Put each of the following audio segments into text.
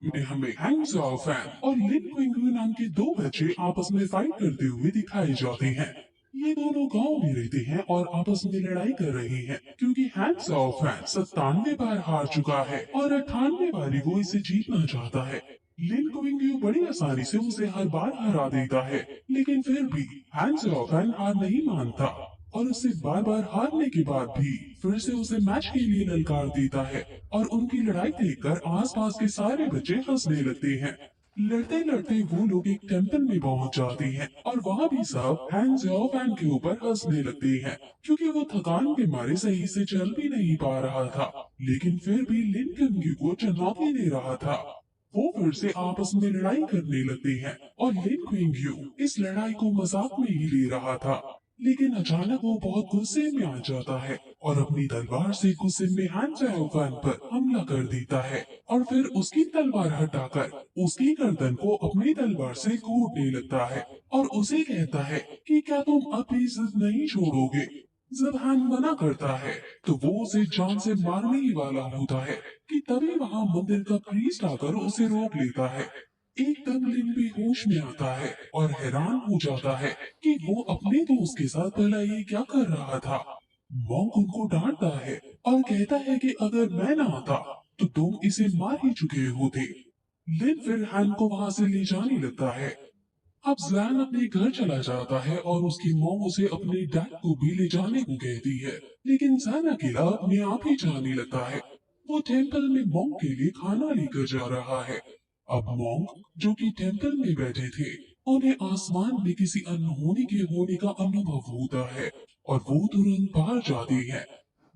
में हमें hang Zhao fan और लिन क्विंगू नाम के दो बच्चे आपस में फाइट करते हुए दिखाए जाते हैं। ये दोनों गांव में रहते हैं और आपस में लड़ाई कर रहे हैं क्योंकि हैंग झाओ फैन 97 बार हार चुका है और 98 बारी वो इसे जीतना चाहता है। लिन क्विंगू बड़ी आसानी से उसे हर बार हरा देता है, लेकिन फिर भी हैंग झाओ फैन हार नहीं मानता और उसे बार बार हारने के बाद भी फिर से उसे मैच के लिए ललकार देता है और उनकी लड़ाई देखकर आसपास के सारे बच्चे हंसने लगते हैं। लड़ते लड़ते वो लोग एक टेंपल में पहुंच जाते हैं और वहाँ भी सब हैंग झाओ फैन के ऊपर हंसने लगते हैं क्योंकि वो थकान के मारे सही से चल भी नहीं पा रहा था, लेकिन फिर भी लिन क्विंगू को चुनौती दे रहा था। वो फिर से आपस में लड़ाई करने लगते हैं और लिन क्विंगू इस लड़ाई को मजाक में ही ले रहा था, लेकिन अचानक वो बहुत गुस्से में आ जाता है और अपनी तलवार से गुस्से में हैंग झाओ फैन पर हमला कर देता है और फिर उसकी तलवार हटाकर उसकी गर्दन को अपनी तलवार से घोटने लगता है और उसे कहता है कि क्या तुम अब भी जिद नहीं छोड़ोगे। जब हैंग मना करता है तो वो उसे जान से मारने ही वाला होता है कि तभी वहाँ मंदिर का प्रीस्ट आकर उसे रोक लेता है। एकदम लिन भी होश में आता है और हैरान हो जाता है कि वो अपने दोस्त के साथ भला ये क्या कर रहा था। मॉन्क उनको डांटता है और कहता है कि अगर मैं ना आता तो तुम इसे मार ही चुके होते। लिन फिर हैन को वहां से ले जाने लगता है। अब जैन अपने घर चला जाता है और उसकी मॉम उसे अपने डैड को भी ले जाने को कहती है, लेकिन जैन अकेला अपने आप ही जाने लगता है। वो टेम्पल में मॉन्क के लिए खाना लेकर जा रहा है। अब मॉन्क जो कि टेम्पल में बैठे थे, उन्हें आसमान में किसी अनहोनी के होने का अनुभव होता है और वो तुरंत बाहर जाते हैं।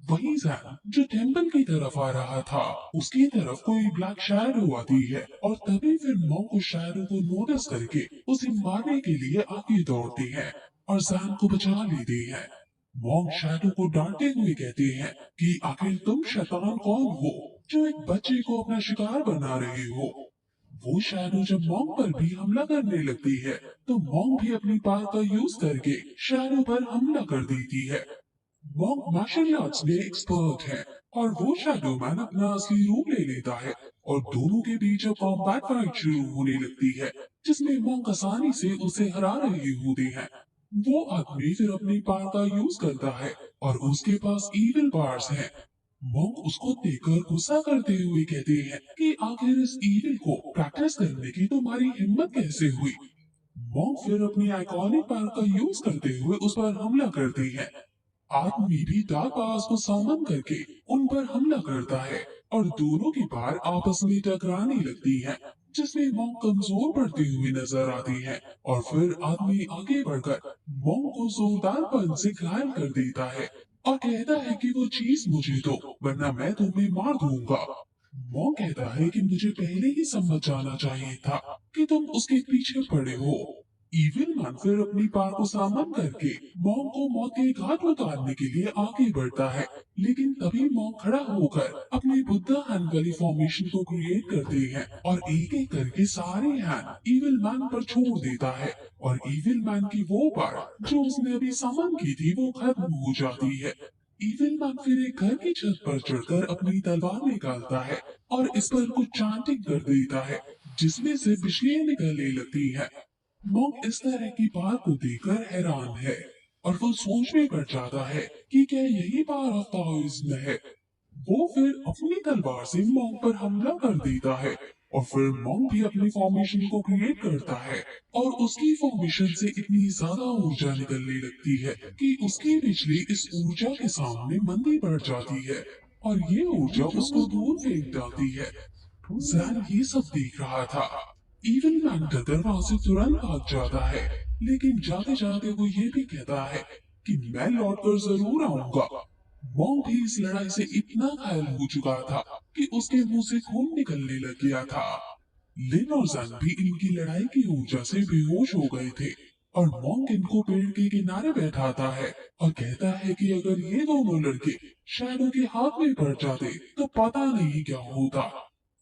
वहीं जैन जो टेम्पल की तरफ आ रहा था, उसकी तरफ कोई ब्लैक शैडो आती है और तभी फिर मॉन्क उस शैडो को नोटिस करके उसे मारने के लिए आगे दौड़ते हैं और जैन को बचा लेते हैं। मॉन्क शैडो को डांटते हुए कहते हैं कि आखिर तुम शैतान कौन हो जो एक बच्चे को अपना शिकार बना रहे हो। वो शैडो जब मॉन्क पर भी हमला करने लगती है तो मॉन्क भी अपनी पावर का यूज करके शैडो पर हमला कर देती है। मॉन्क मार्शल आर्ट्स में एक्सपर्ट है और वो शैडो मैन अपना असली रूप ले लेता है और दोनों के बीच अब कॉम्बैट फाइट शुरू होने लगती है, जिसमें मॉन्क आसानी से उसे हरा रहे होते हैं। वो आदमी फिर अपनी पावर का यूज करता है और उसके पास इविल पावर्स हैं। मॉन्क उसको देखकर गुस्सा करते हुए कहते हैं कि आखिर इस इविल को प्रैक्टिस करने की तुम्हारी हिम्मत कैसे हुई। मॉन्क फिर अपनी आइकॉनिक पावर का यूज करते हुए उस पर हमला करती है। आदमी भी डार्क पावर्स को सामन करके उन पर हमला करता है और दोनों की पावर आपस में टकराने लगती है, जिसमें मॉन्क कमजोर पड़ती हुई नजर आती है और फिर आदमी आगे बढ़कर मॉन्क को जोरदार पंच से घायल कर देता है और कहता है कि वो चीज मुझे दो वरना मैं तुम्हें मार दूंगा। मॉन्क कहता है कि मुझे पहले ही समझ जाना चाहिए था कि तुम उसके पीछे पड़े हो। इविल मैन फिर अपनी पावर को सामन करके मॉन्क को मौत के घाट उतारने के लिए आगे बढ़ता है, लेकिन तभी मॉन्क खड़ा होकर अपने बुद्धा हैंड वाली फॉर्मेशन को क्रिएट करते हैं और एक एक करके सारे हैंड इविल मैन पर छोड़ देता है और इविल मैन की वो पावर जो उसने अभी सामन की थी वो खत्म हो जाती है। इविल मैन फिर एक घर की छत पर चढ़कर अपनी तलवार निकालता है और इस पर कुछ चांटिंग कर देता है, जिसमें से बिजलियां निकलने लगती है। मॉन्क इस तरह की पावर को देखकर हैरान है और वो सोच में पड़ जाता है कि क्या यही पावर ऑफ ताओइज्म है। वो फिर अपनी तलवार से मॉन्क पर हमला कर देता है और फिर मॉन्क भी अपनी फॉर्मेशन को क्रिएट करता है और उसकी फॉर्मेशन से इतनी ज्यादा ऊर्जा निकलने लगती है कि उसकी बिजली इस ऊर्जा के सामने मंदी पड़ जाती है और ये ऊर्जा उसको दूर फेंक डालती है। जैन ये सब देख रहा था। इविल मैन डरकर वहां से तुरंत भाग जाता है, लेकिन जाते जाते वो ये भी कहता है कि मैं लौट कर जरूर आऊंगा। मॉन्क भी इस लड़ाई से इतना घायल हो चुका था कि उसके मुंह से खून निकलने लग गया था। लिन और जैन भी इनकी लड़ाई की ऊर्जा से बेहोश हो गए थे और मॉन्क इनको पेड़ के किनारे बैठाता है और कहता है कि अगर ये दोनों लड़के शैडो के हाथ में पड़ जाते तो पता नहीं क्या होता।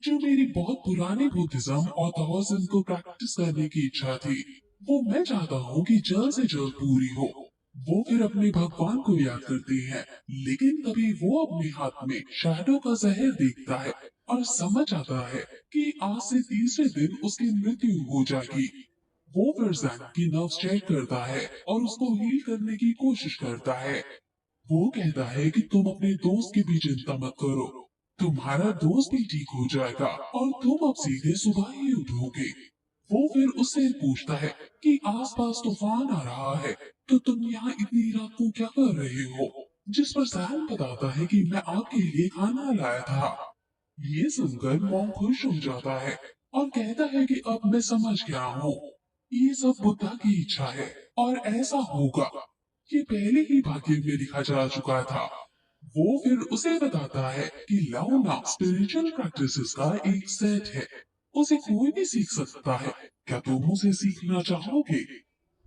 जो मेरी बहुत पुरानी बुद्धिज्म और ताओइज्म को प्रैक्टिस करने की इच्छा थी, वो मैं चाहता हूँ कि जल्द से जल्द पूरी हो। वो फिर अपने भगवान को याद करते हैं, लेकिन तभी वो अपने हाथ में शैडो का जहर देखता है और समझ आता है कि आज से तीसरे दिन उसकी मृत्यु हो जाएगी। वो फिर जैन की नर्व्स चेक करता है और उसको हील करने की कोशिश करता है। वो कहता है कि तुम अपने दोस्त की भी चिंता मत करो, तुम्हारा दोस्त भी ठीक हो जाएगा और तुम अब सीधे सुबह ही उठोगे। वो फिर उससे पूछता है कि आसपास तूफान आ रहा है, तो तुम यहाँ इतनी रात को क्या कर रहे हो? जिस पर सैम बताता है कि मैं आपके लिए खाना लाया था। ये सुनकर मॉन्क खुश हो जाता है और कहता है कि अब मैं समझ गया हूँ, ये सब बुद्धा की इच्छा है और ऐसा होगा। ये पहले ही भाग्य में लिखा जा चुका था। वो फिर उसे बताता है कि लाओना स्पिरिचुअल प्रैक्टिसेस का एक सेट है, उसे कोई भी सीख सकता है। क्या तुम उसे सीखना चाहोगे?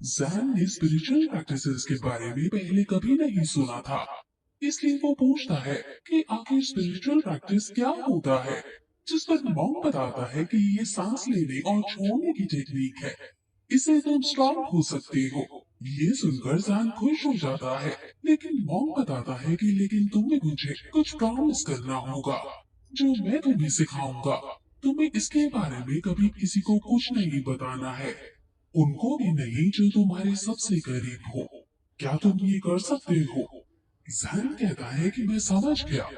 जैन ने स्पिरिचुअल प्रैक्टिसेस के बारे में पहले कभी नहीं सुना था, इसलिए वो पूछता है कि आखिर स्पिरिचुअल प्रैक्टिस क्या होता है। जिस पर मॉन्क बताता है कि ये सांस लेने और छोड़ने की टेक्निक है, इससे तुम स्ट्रॉन्ग हो सकते हो। ये सुनकर जैन खुश हो जाता है, लेकिन मॉन्क बताता है कि लेकिन तुम्हें मुझे कुछ प्रॉमिस करना होगा, जो मैं तुम्हें सिखाऊंगा। तुम्हें इसके बारे में कभी किसी को कुछ नहीं बताना है, उनको भी नहीं जो तुम्हारे सबसे करीब हो। क्या तुम ये कर सकते हो? जैन कहता है कि मैं समझ गया।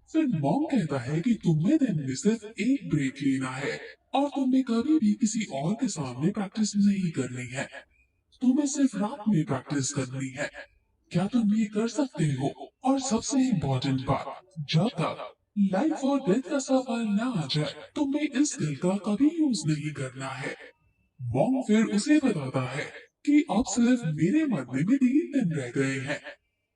फिर मॉम कहता है कि तुम्हें दिन में सिर्फ एक ब्रेक लेना है और तुम्हें कभी भी किसी और के सामने प्रैक्टिस नहीं करनी है, तुम्हें सिर्फ रात में प्रैक्टिस करनी है। क्या तुम ये कर सकते हो? और सबसे इम्पोर्टेंट बात, जब तक लाइफ और डेथ का सवाल न आ जाए, तुम्हें इस स्किल का कभी यूज नहीं करना है। मॉन्ग फिर उसे बताता है कि अब सिर्फ मेरे मरने में 3 दिन रह गए हैं।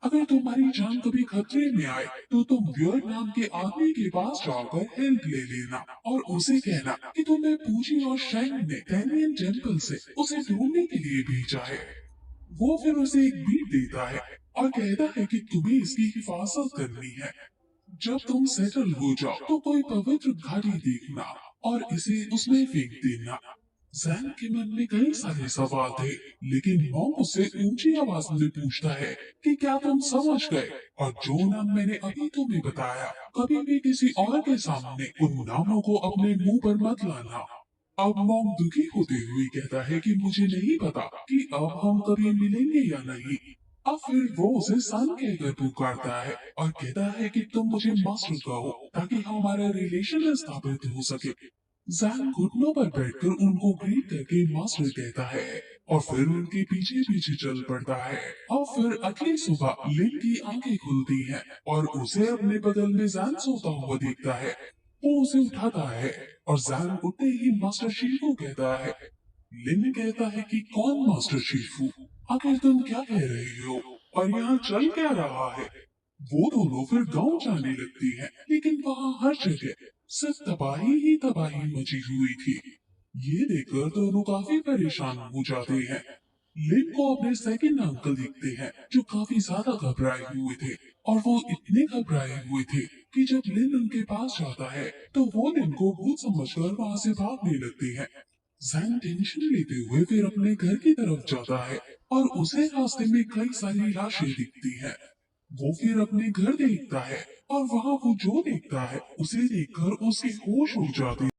अगर तुम्हारी जान कभी खतरे में आए, तो तुम व्योर नाम के आदमी के पास जाकर हेल्प ले लेना और उसे कहना कि तुम्हें पूजी और शैंग ने डैनियन टेम्पल से उसे ढूंढने के लिए भेजा है। वो फिर उसे एक बीट देता है और कहता है कि तुम्हें इसकी हिफाजत करनी है। जब तुम सेटल हो जाओ, तो कोई पवित्र घाटी देखना और इसे उसमें फेंक देना। जैन के मन में कई सारे सवाल थे, लेकिन मॉन्क उससे ऊंची आवाज में पूछता है कि क्या तुम समझ गए? और जो नाम मैंने अभी तुम्हें बताया, कभी भी किसी और के सामने उन नामों को अपने मुंह पर मत लाना। अब मॉन्क दुखी होते हुए कहता है कि मुझे नहीं पता कि अब हम कभी मिलेंगे या नहीं। अब फिर वो उसे सन कहकर पुकारता है और कहता है कि तुम मुझे मास्टर कहो ताकि हमारा रिलेशन स्थापित हो सके। जैन घुटनों पर बैठकर उनको ग्रीट करके मास्टर कहता है और फिर उनके पीछे पीछे चल पड़ता है। और फिर अगली सुबह लिन की आंखें खुलती हैं और उसे अपने बगल में जैन सोता हुआ देखता है। वो उसे उठाता है और जैन उठते ही मास्टर शीफू कहता है। लिन कहता है कि कौन मास्टर शीफू? आखिर तुम क्या कह रहे हो और यहाँ चल क्या रहा है? वो दोनों फिर गांव जाने लगती हैं, लेकिन वहाँ हर जगह सिर्फ तबाही ही तबाही मची हुई थी। ये देखकर दोनों काफी परेशान हो जाते हैं। लिन को अपने सेकंड अंकल दिखते हैं, जो काफी ज्यादा घबराए हुए थे, और वो इतने घबराए हुए थे कि जब लिन उनके पास जाता है, तो वो लिन को भूत समझकर वहाँ से भागने लगते हैं। जैन टेंशन लेते हुए फिर अपने घर की तरफ जाता है और उसे रास्ते में कई सारी लाशें दिखती हैं। वो फिर अपने घर देखता है और वहाँ वो जो देखता है उसे देखकर उसके होश उड़ जाते